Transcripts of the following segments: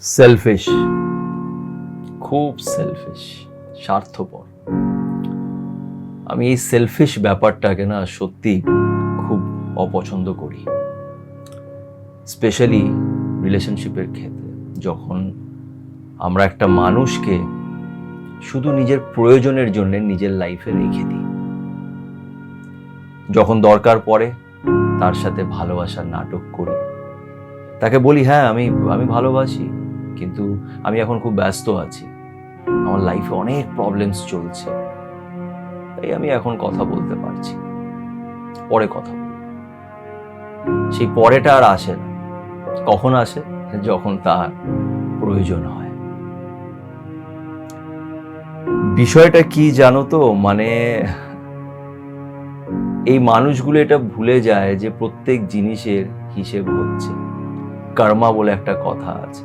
Shellfish, খুব shellfish, স্বার্থপর। আমি এই সেলফিশ ব্যাপারটাকে না সত্যি খুব অপছন্দ করি, স্পেশালি রিলেশনশিপের ক্ষেত্রে। যখন আমরা একটা মানুষকে শুধু নিজের প্রয়োজনের জন্য নিজের লাইফে রেখে দিই, যখন দরকার পড়ে তার সাথে ভালোবাসার নাটক করি, তাকে বলি হ্যাঁ আমি ভালোবাসি, কিন্তু আমি এখন খুব ব্যস্ত আছি, আমার লাইফে অনেক প্রবলেমস চলছে, তাই আমি এখন কথা বলতে পারছি, পরে কথা বলবো। সেই পরেটা আর আসে না। কখন আসে? যখন তার প্রয়োজন হয়। বিষয়টা কি জানো তো, মানে এই মানুষগুলো এটা ভুলে যায় যে প্রত্যেক জিনিসের হিসেব হচ্ছে। কর্মা বলে একটা কথা আছে।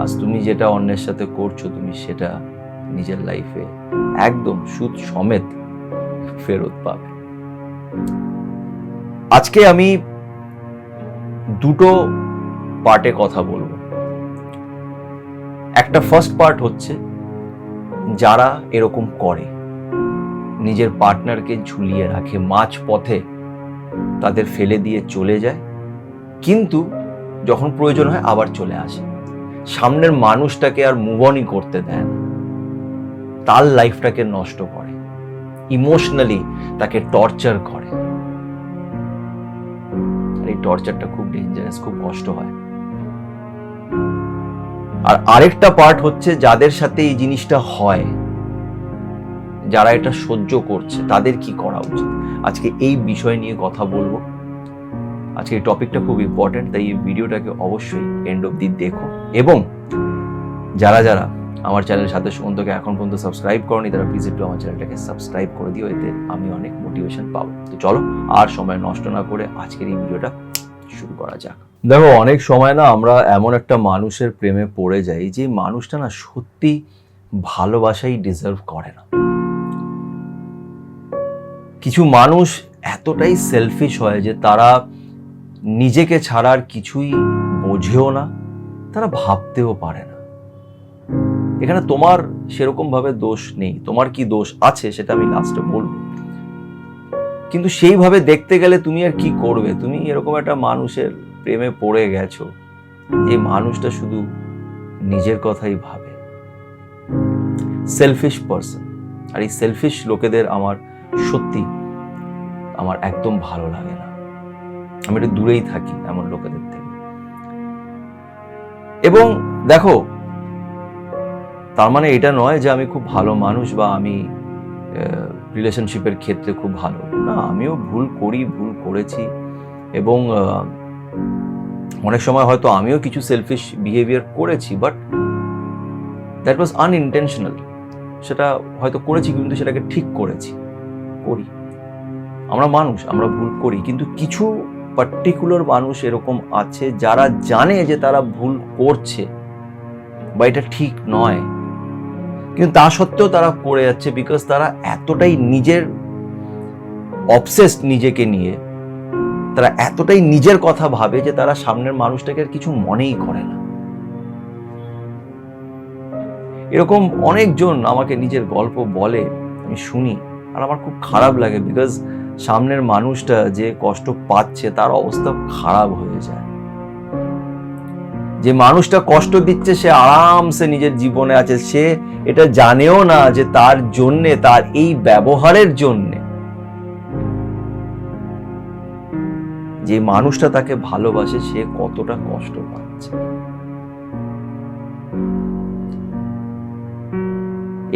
আজ তুমি যেটা অন্যের সাথে করছো, তুমি সেটা নিজের লাইফে একদম সুদ সমেত ফেরত পাবে। আজকে আমি দুটো পার্টে কথা বলবো। একটা ফার্স্ট পার্ট হচ্ছে যারা এরকম করে, নিজের পার্টনারকে ঝুলিয়ে রাখে, মাঝ পথে তাদের ফেলে দিয়ে চলে যায়, কিন্তু যখন প্রয়োজন হয় আবার চলে আসে, সামনের মানুষটাকে আর মুভ অনই করতে দেয় না, তার লাইফটাকে নষ্ট করে, ইমোশনালি তাকে টর্চার করে। আর এই টর্চারটা খুব ডেঞ্জারাস, খুব কষ্ট হয়। আর আরেকটা পার্ট হচ্ছে যাদের সাথে এই জিনিসটা হয়, যারা এটা সহ্য করছে, তাদের কি করা উচিত। আজকে এই বিষয় নিয়ে কথা বলবো। আজকে এই টপিকটা খুব ইম্পর্টেন্ট, তাই এই ভিডিওটাকে অবশ্যই এন্ড অবধি দেখো। এবং যারা যারা আমার চ্যানেলের সাথে সম্বন্ধকে এখন পর্যন্ত সাবস্ক্রাইব করনি, তারা প্লিজ একটু আমার চ্যানেলটাকে সাবস্ক্রাইব করে দিও, এতে আমি অনেক মোটিভেশন পাবো। তো চলো আর সময় নষ্ট না করে আজকের এই ভিডিওটা শুরু করা যাক। দেখো, অনেক সময় না আমরা এমন একটা মানুষের প্রেমে পড়ে যাই যে মানুষটা না সত্যি ভালোবাসাই ডিজার্ভ করে না। কিছু মানুষ এতটাই সেলফিশ হয় যে তারা নিজেকে ছাড়া আর কিছুই বোঝেও না, তারা ভাবতেও পারে না। এখানে তোমার সেরকম ভাবে দোষ নেই, তোমার কি দোষ আছে সেটা আমি লাস্টে বলবো, কিন্তু সেইভাবে দেখতে গেলে তুমি আর কি করবে। তুমি এরকম একটা মানুষের প্রেমে পড়ে গেছো যে মানুষটা শুধু নিজের কথাই ভাবে, সেলফিশ পারসন। আর এই সেলফিশ লোকেদের আমার সত্যি আমার একদম ভালো লাগে না, আমি একটু দূরেই থাকি এমন লোকেদের থেকে। এবং দেখো, তার মানে এটা নয় যে আমি খুব ভালো মানুষ বা আমি রিলেশনশিপের ক্ষেত্রে খুব ভালো না। আমিও ভুল করি, ভুল করেছি, এবং অনেক সময় হয়তো আমিও কিছু সেলফিশ বিহেভিয়ার করেছি, বাট দ্যাট ওয়াজ আনইনটেনশনাল। সেটা হয়তো করেছি, কিন্তু সেটাকে ঠিক করেছি, করি। আমরা মানুষ, আমরা ভুল করি, কিন্তু কিছু পার্টিকুলার মানুষ এরকম আছে যারা জানে যে তারা ভুল করছে বা এটা ঠিক নয়, কিন্তু তা সত্ত্বেও তারা করে যাচ্ছে, বিকজ তারা এতটাই নিজের অবসেসড নিজেকে নিয়ে, তারা এতটাই নিজের কথা ভাবে যে তারা সামনের মানুষটাকে আর কিছু মনেই করে না। এরকম অনেকজন আমাকে নিজের গল্প বলে, আমি শুনি, আর আমার খুব খারাপ লাগে, বিকজ সামনের মানুষটা যে কষ্ট পাচ্ছে তার অবস্থা খারাপ হয়ে যায়। যে মানুষটা কষ্ট দিচ্ছে সে আরামসে নিজের জীবনে আছে, সে এটা জানেও না যে তার জন্যে, তার এই ব্যবহারের জন্যে যে মানুষটা তাকে ভালোবাসে সে কতটা কষ্ট পাচ্ছে।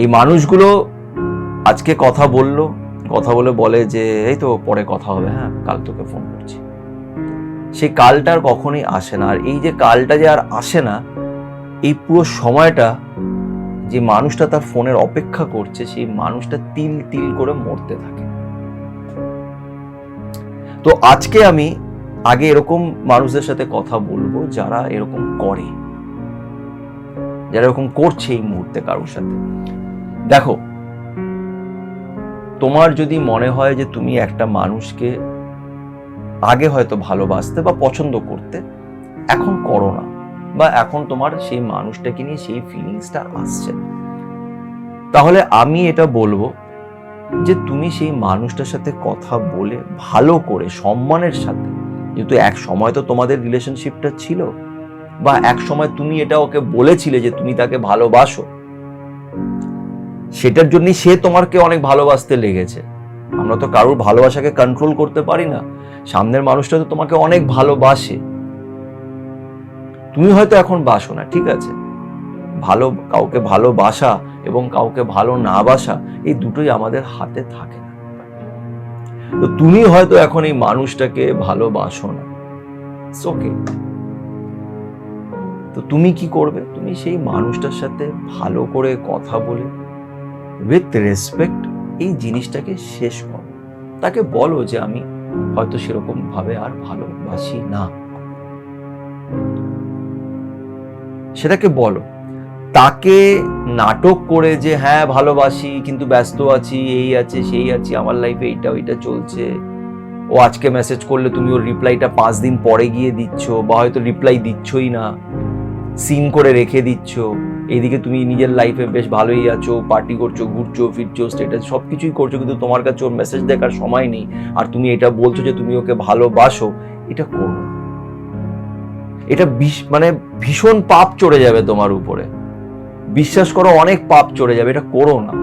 এই মানুষগুলো আজকে কথা বলে বলে যে এই তো পরে কথা হবে, হ্যাঁ কাল তোকে ফোন করছি। সেই কালটার কখনোই আসে না। আর এই যে কালটা যে আর আসে না, এই পুরো সময়টা যে মানুষটা তার ফোনের অপেক্ষা করছে, সেই মানুষটা তিল তিল করে মরতে থাকে। তো আজকে আমি আগে এরকম মানুষদের সাথে কথা বলবো যারা এরকম করে, যারা এরকম করছে এই মুহূর্তে কারোর সাথে। দেখো, তোমার যদি মনে হয় যে তুমি একটা মানুষকে আগে হয়তো ভালোবাসতে বা পছন্দ করতে, এখন করো না। বা এখন তোমার সেই মানুষটাকে নিয়ে সেই ফিলিংসটা আসছে না, তাহলে আমি এটা বলবো যে তুমি সেই মানুষটার সাথে কথা বলে ভালো করে সম্মানের সাথে, যেহেতু এক সময় তো তোমাদের রিলেশনশিপটা ছিল, বা এক সময় তুমি এটা ওকে বলেছিলে যে তুমি তাকে ভালোবাসো, সেটার জন্য সে তোমাকে অনেক ভালোবাসতে লেগেছে। আমরা তো কারোর ভালোবাসাকে কন্ট্রোল করতে পারি না, সামনের মানুষটা তো তোমাকে অনেক ভালোবাসে, তুমি হয়তো এখন বাসো না, ঠিক আছে, কাউকে ভালোবাসা এবং কাউকে ভালো না বাসা এই দুটোই আমাদের হাতে থাকে না। তো তুমি হয়তো এখন এই মানুষটাকে ভালোবাসো না, ওকে, তো তুমি কি করবে? তুমি সেই মানুষটার সাথে ভালো করে কথা বলে উইথ রেসপেক্ট এই জিনিসটাকে শেষ করো। তাকে বলো যে আমি হয়তো সেরকম ভাবে আর ভালোবাসি না, সেটাকে বলো। তাকে নাটক করে যে হ্যাঁ ভালোবাসি কিন্তু ব্যস্ত আছি, এই আছে সেই আছে, আমার লাইফে এইটা ওইটা চলছে, ও আজকে মেসেজ করলে তুমি ওর রিপ্লাইটা 5 দিন পরে গিয়ে দিচ্ছ, বা হয়তো রিপ্লাই দিচ্ছই না, সিন করে রেখে দিচ্ছ, এইদিকে তুমি নিজের লাইফে বেশ ভালোই আছো, পার্টি করছো, ঘুরছো ফিরছো, স্টেটাস সবকিছুই করছো, কিন্তু তোমার কাছে ওর মেসেজ দেখার সময় নেই, আর তুমি এটা বলছো যে তুমি ওকে ভালোবাসো। এটা করো, এটা মানে ভীষণ পাপ চড়ে যাবে তোমার উপরে, বিশ্বাস করো অনেক পাপ চড়ে যাবে, এটা করো না।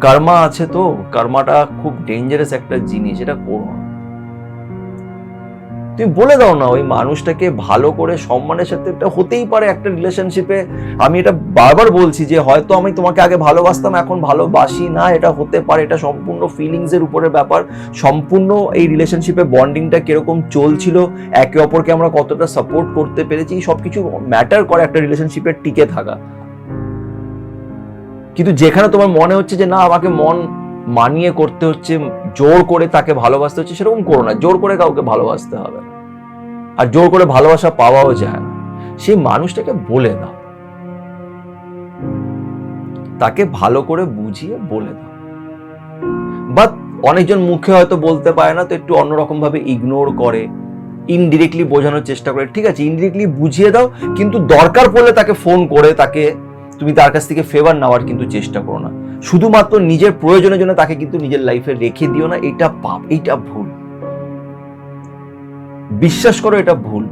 কর্মা আছে তো, কর্মাটা খুব ডেঞ্জারাস একটা জিনিস, এটা করো না। তুমি বলে দাও না ওই মানুষটাকে ভালো করে সম্মানের সাথে, এটা হতেই পারে একটা রিলেশনশিপে, আমি এটা বারবার বলছি যে হয়তো আমি তোমাকে আগে ভালোবাসতাম এখন ভালোবাসি না, এটা হতে পারে, এটা সম্পূর্ণ ফিলিংস এর উপরে ব্যাপার, সম্পূর্ণ এই রিলেশনশিপে বন্ডিংটা কিরকম চলছিল, একে অপরকে আমরা কতটা সাপোর্ট করতে পেরেছি, সবকিছু ম্যাটার করে একটা রিলেশনশিপে টিকে থাকা। কিন্তু যেখানে তোমার মনে হচ্ছে যে না আমাকে মন মানিয়ে করতে হচ্ছে, জোর করে তাকে ভালোবাসতে হচ্ছে, সেরকম করো না। জোর করে কাউকে ভালোবাসতে হবে না, আর জোর করে ভালোবাসা পাওয়াও যায় না। সেই মানুষটাকে বলে দাও, তাকে ভালো করে বুঝিয়ে বলে দাও। বা অনেকজন মুখে হয়তো বলতে পারে না, তো একটু অন্যরকম ভাবে ইগনোর করে, ইনডিরেক্টলি বোঝানোর চেষ্টা করে, ঠিক আছে ইনডিরেক্টলি বুঝিয়ে দাও, কিন্তু দরকার পড়লে তাকে ফোন করে তুমি তার কাছ থেকে ফেভার নেওয়ার কিন্তু চেষ্টা করো না। শুধুমাত্র নিজের প্রয়োজনের জন্য তাকে কিন্তু নিজের লাইফে রেখে দিও না, এটা পাপ, এটা ভুল, বিশ্বাস করো এটা ভুল।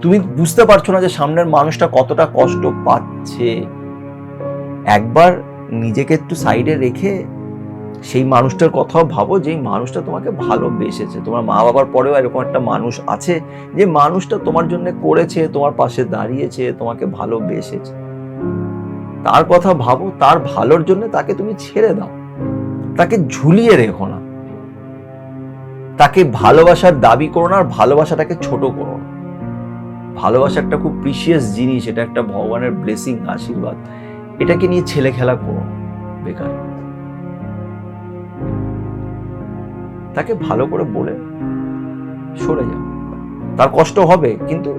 তুমি বুঝতে পারছো না যে সামনের মানুষটা কতটা কষ্ট পাচ্ছে। একবার নিজেকে একটু সাইডে রেখে সেই মানুষটার কথাও ভাবো, যে মানুষটা তোমাকে ভালোবেসেছে, তোমার মা বাবার পরেও এরকম একটা মানুষ আছে যে মানুষটা তোমার জন্য করেছে, তোমার পাশে দাঁড়িয়েছে, তোমাকে ভালোবেসেছে, তার কথা ভাবো, তার ভালোর জন্য তাকে তুমি ছেড়ে দাও, তাকে ঝুলিয়ে রেখো না, তাকে ভালোবাসার দাবি করো না, আর ভালোবাসাটাকে ছোট করো না। ভালোবাসা একটা খুব প্রিশিয়াস জিনিস, এটা একটা ভগবানের ব্লেসিং, আশীর্বাদ, এটাকে নিয়ে ছেলে খেলা করো বেকার। তাকে ভালো করে বলে সরে যাও, তার কষ্ট হবে কিন্তু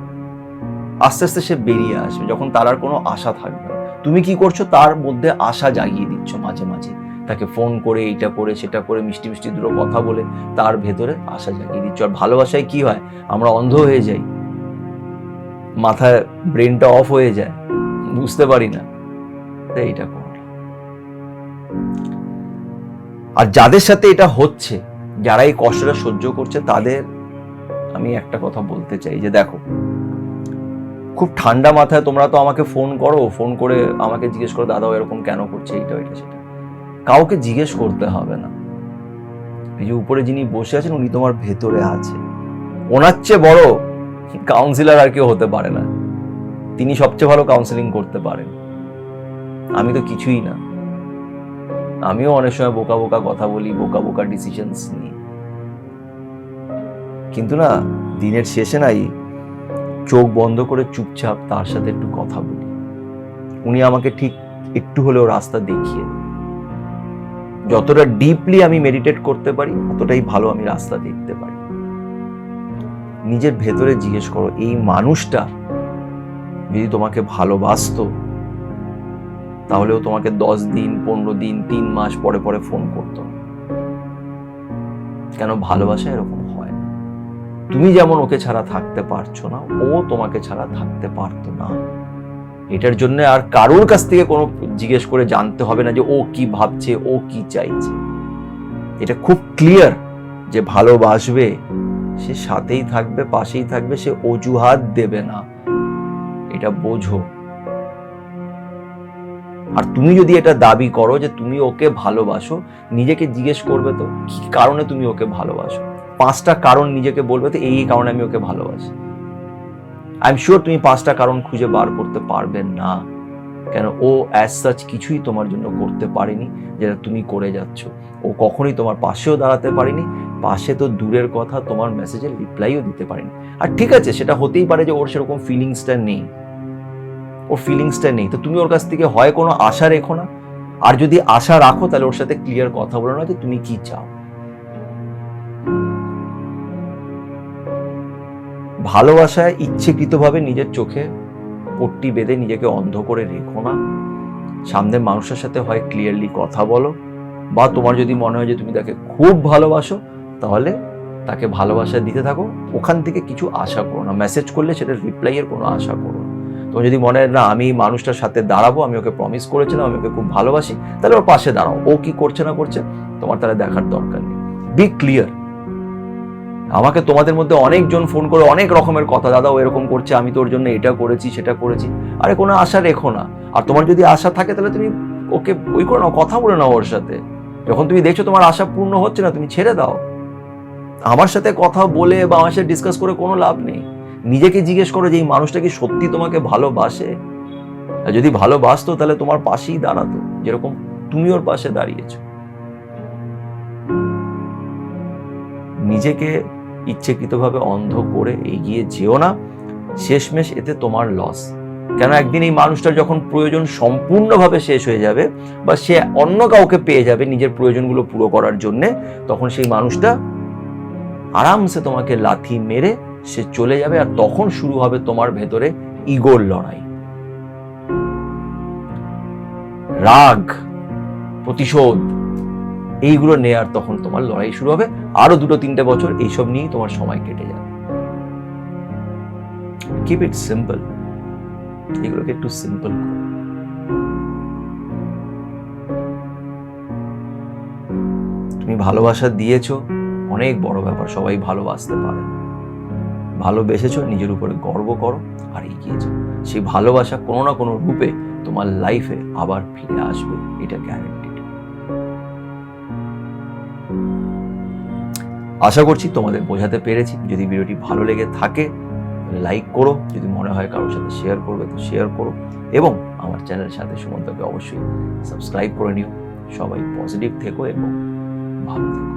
আস্তে আস্তে সে বেরিয়ে আসবে, যখন তার আর কোনো আশা থাকবে না। তুমি কি করছো? তার মধ্যে আশা জাগিয়ে দিচ্ছ মাঝে মাঝে, তাকে ফোন করে, এইটা করে সেটা করে, মিষ্টি মিষ্টি দুটো কথা বলে তার ভেতরে আশা জাগিয়ে দিচ্ছ। আর ভালোবাসায় কি হয়, আমরা অন্ধ হয়ে যাই, মাথায় ব্রেনটা অফ হয়ে যায়, বুঝতে পারি না। এইটা করো। আর যাদের সাথে এটা হচ্ছে, যারা এই কষ্টটা সহ্য করছে, তাদের আমি একটা কথা বলতে চাই যে দেখো, খুব ঠান্ডা মাথায় তোমরা তো আমাকে ফোন করো, ফোন করে আমাকে জিজ্ঞেস করো দাদা এরকম কেন করছে, এইটা ওইটা সেটা, কাউকে জিজ্ঞেস করতে হবে না। এই যে উপরে যিনি বসে আছেন উনি তোমার ভেতরে আছে, ওনার চেয়ে বড় কাউন্সিলর আর কেউ হতে পারে না, তিনি সবচেয়ে ভালো কাউন্সিলিং করতে পারেন। আমি তো কিছুই না, আমিও অনেক সময় বোকা বোকা কথা বলি, বোকা বোকা ডিসিশনস নিই, কিন্তু না দিনের শেষে নাই চোখ বন্ধ করে চুপচাপ তার সাথে একটু কথা বলি, উনি আমাকে ঠিক একটু হলেও রাস্তা দেখিয়ে দেন। যতটা ডিপলি আমি মেডিটেট করতে পারি ততটাই ভালো আমি রাস্তা দেখতে পারি। নিজের ভেতরে জিজ্ঞেস করো, এই মানুষটা যদি তোমাকে ভালোবাসতো তাহলেও তোমাকে 10 দিন 15 দিন 3 মাস পরে পরে ফোন করতো। কেন ভালোবাসা এরকম হয় না। তুমি যেমন ওকে ছাড়া থাকতে পারছো না, ও তোমাকে ছাড়া থাকতে পারতো না। এটার জন্য আর কারোর কাছ থেকে কোনো জিজ্ঞেস করে জানতে হবে না যে ও কি ভাবছে, ও কি চাইছে। এটা খুব ক্লিয়ার যে ভালোবাসবে, সে সাথেই থাকবে, পাশেই থাকবে, সে অজুহাত দেবে না, এটা বোঝো। আর তুমি যদি এটা দাবি করো যে তুমি ওকে ভালোবাসো, নিজেকে জিজ্ঞেস করবে তো কি কারণে তুমি ওকে ভালোবাসো। 5টা কারণ নিজেকে বলবে তো এই কারণে আমি ওকে ভালোবাসি। আই এম শিওর তুমি 5টা কারণ খুঁজে বার করতে পারবে না। কেন, ও অ্যাজ সাচ কিছুই তোমার জন্য করতে পারেনি যেটা তুমি করে যাচ্ছ। ও কখনোই তোমার পাশেও দাঁড়াতে পারেনি, পাশে তো দূরের কথা, তোমার মেসেজের রিপ্লাইও দিতে পারেনি। আর ঠিক আছে, সেটা হতেই পারে যে ওর সেরকম ফিলিংসটা নেই, ওর ফিলিংসটা নেই, তো তুমি ওর কাছ থেকে হয় কোনো আশা রেখো না, আর যদি আশা রাখো তাহলে ওর সাথে ক্লিয়ার কথা বলো না যে তুমি কি চাও। ভালোবাসায় ইচ্ছেকৃতভাবে নিজের চোখে পট্টি বেঁধে নিজেকে অন্ধ করে রেখো না। সামনের মানুষের সাথে হয় ক্লিয়ারলি কথা বলো, বা তোমার যদি মনে হয় যে তুমি তাকে খুব ভালোবাসো তাহলে তাকে ভালোবাসা দিতে থাকো, ওখান থেকে কিছু আশা করো না। মেসেজ করলে সেটা রিপ্লাইয়ের কোনো আশা করো না। তোমার যদি মনে হয় না আমি মানুষটার সাথে দাঁড়াবো, আমি ওকে প্রমিস করেছিলাম, আমি ওকে খুব ভালোবাসি, তাহলে ওর পাশে দাঁড়াও। ও কি করছে না করছে তোমার তাহলে দেখার দরকার নেই। Be clear. আমাকে তোমাদের মধ্যে অনেকজন ফোন করে অনেক রকমের কথা, দাদা ও এরকম করছে, আমি তোর জন্য এটা করেছি সেটা করেছি। আরে কোনো আশা রেখো না। আর তোমার যদি আশা থাকে তাহলে তুমি ওকে ওই করে নাও, কথা বলে নাও ওর সাথে। যখন তুমি দেখছো তোমার আশা পূর্ণ হচ্ছে না, তুমি ছেড়ে দাও। আমার সাথে কথা বলে বা আমার সাথে ডিসকাস করে কোনো লাভ নেই। নিজেকে জিজ্ঞেস করো যে এই মানুষটা কি সত্যি তোমাকে ভালোবাসে। আর যদি ভালোবাসতো তাহলে তোমার পাশেই দাঁড়াতো, যেরকম তুমি ওর পাশে দাঁড়িয়েছো। নিজেকে ইচ্ছেকৃতভাবে অন্ধ করে এগিয়ে যেও না, শেষমেশ এতে তোমার লস। কেন, একদিন এই মানুষটার যখন প্রয়োজন সম্পূর্ণভাবে শেষ হয়ে যাবে, বা সে অন্য কাউকে পেয়ে যাবে নিজের প্রয়োজনগুলো পুরো করার জন্যে, তখন সেই মানুষটা আরামসে তোমাকে লাথি মেরে সে চলে যাবে। আর তখন শুরু হবে তোমার ভেতরে ইগোর লড়াই, রাগ, প্রতিশোধ, এইগুলো নেয়ার তখন তোমার লড়াই শুরু হবে। আরো 2-3টে বছর এইসব নিয়েই তোমার সময় কেটে যাবে। কিপ ইট সিম্পল, এগুলোকে একটু সিম্পল করো। তুমি ভালোবাসা দিয়েছো, অনেক বড় ব্যাপার, সবাই ভালোবাসতে পারে। ভালোবেসেছো, নিজের উপরে গর্ব করো আর এগিয়ে যাও। সেই ভালোবাসা কোনো না কোনো রূপে তোমার লাইফে আবার ফিরে আসবে, এটা গ্যারান্টিড। আশা করছি তোমাদের বোঝাতে পেরেছি। যদি ভিডিওটি ভালো লেগে থাকে লাইক করো, যদি মনে হয় কারোর সাথে শেয়ার করবে তো শেয়ার করো, এবং আমার চ্যানেলের সাথে সুমন্তকে অবশ্যই সাবস্ক্রাইব করে নিও। সবাই পজিটিভ থেকো এবং ভালো থেকো।